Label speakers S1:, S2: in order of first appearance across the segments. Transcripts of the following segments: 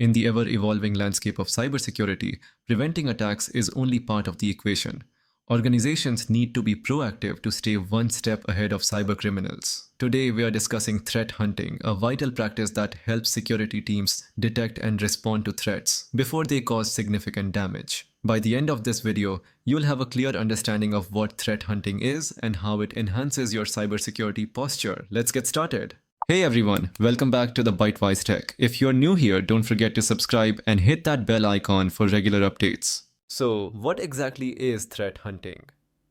S1: In the ever-evolving landscape of cybersecurity, preventing attacks is only part of the equation. Organizations need to be proactive to stay one step ahead of cybercriminals. Today, we are discussing threat hunting, a vital practice that helps security teams detect and respond to threats before they cause significant damage. By the end of this video, you'll have a clear understanding of what threat hunting is and how it enhances your cybersecurity posture. Let's get started. Hey everyone, welcome back to the Bitewise Tech. If you're new here, don't forget to subscribe and hit that bell icon for regular updates. So, what exactly is threat hunting?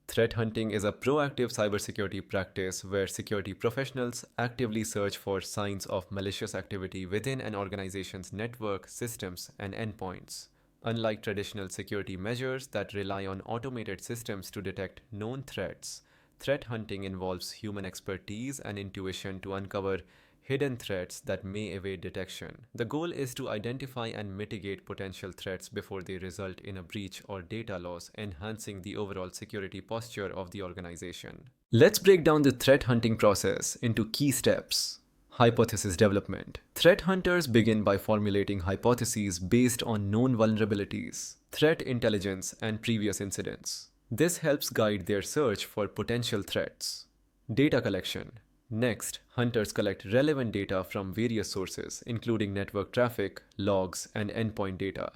S1: Threat hunting is a proactive cybersecurity practice where security professionals actively search for signs of malicious activity within an organization's network, systems, and endpoints. Unlike traditional security measures that rely on automated systems to detect known threats, threat hunting involves human expertise and intuition to uncover hidden threats that may evade detection. The goal is to identify and mitigate potential threats before they result in a breach or data loss, enhancing the overall security posture of the organization. Let's break down the threat hunting process into key steps. Hypothesis development. Threat hunters begin by formulating hypotheses based on known vulnerabilities, threat intelligence, and previous incidents. This helps guide their search for potential threats. Data collection. Next, hunters collect relevant data from various sources, including network traffic, logs, and endpoint data.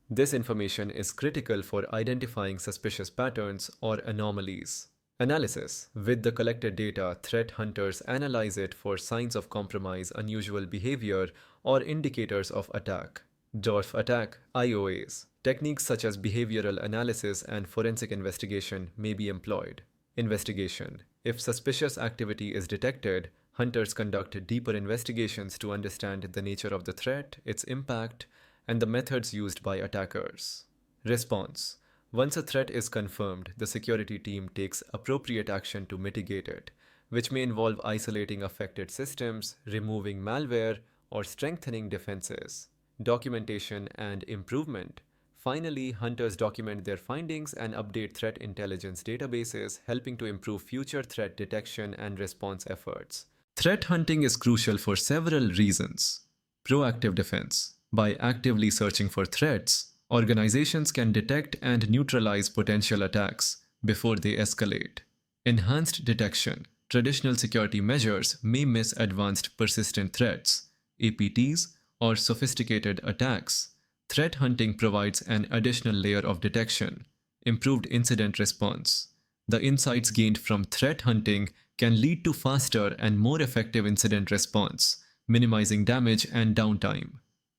S1: This information is critical for identifying suspicious patterns or anomalies. Analysis. With the collected data, threat hunters analyze it for signs of compromise, unusual behavior, or indicators of attack. DORF attack, IOAs. Techniques such as behavioral analysis and forensic investigation may be employed. Investigation. If suspicious activity is detected, hunters conduct deeper investigations to understand the nature of the threat, its impact, and the methods used by attackers. Response. Once a threat is confirmed, the security team takes appropriate action to mitigate it, which may involve isolating affected systems, removing malware, or strengthening defenses. Documentation and improvement. Finally, hunters document their findings and update threat intelligence databases, helping to improve future threat detection and response efforts. Threat hunting is crucial for several reasons. Proactive defense. By actively searching for threats, organizations can detect and neutralize potential attacks before they escalate. Enhanced detection. Traditional security measures may miss advanced persistent threats, APTs, or sophisticated attacks. Threat hunting provides an additional layer of detection. Improved incident response. The insights gained from threat hunting can lead to faster and more effective incident response, minimizing damage and downtime.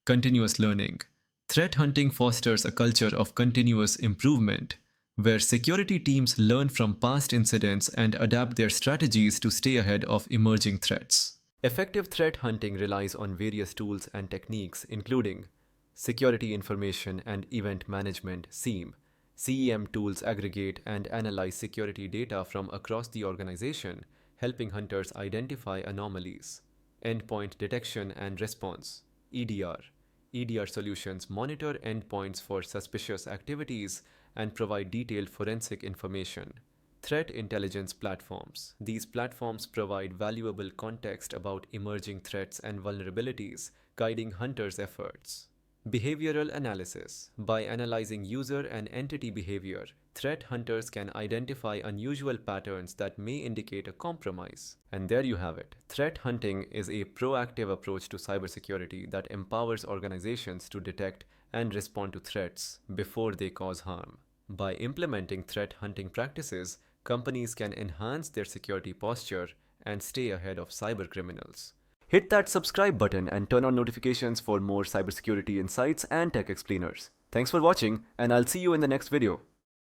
S1: Continuous learning. Threat hunting fosters a culture of continuous improvement, where security teams learn from past incidents and adapt their strategies to stay ahead of emerging threats. Effective threat hunting relies on various tools and techniques, including Security Information and Event Management (SIEM). CEM tools aggregate and analyze security data from across the organization, helping hunters identify anomalies. Endpoint Detection and Response (EDR). EDR solutions monitor endpoints for suspicious activities and provide detailed forensic information. Threat intelligence platforms. These platforms provide valuable context about emerging threats and vulnerabilities, guiding hunters' efforts. Behavioral analysis. By analyzing user and entity behavior, threat hunters can identify unusual patterns that may indicate a compromise. And there you have it. Threat hunting is a proactive approach to cybersecurity that empowers organizations to detect and respond to threats before they cause harm. By implementing threat hunting practices, companies can enhance their security posture and stay ahead of cybercriminals. Hit that subscribe button and turn on notifications for more cybersecurity insights and tech explainers. Thanks for watching, and I'll see you in the next video.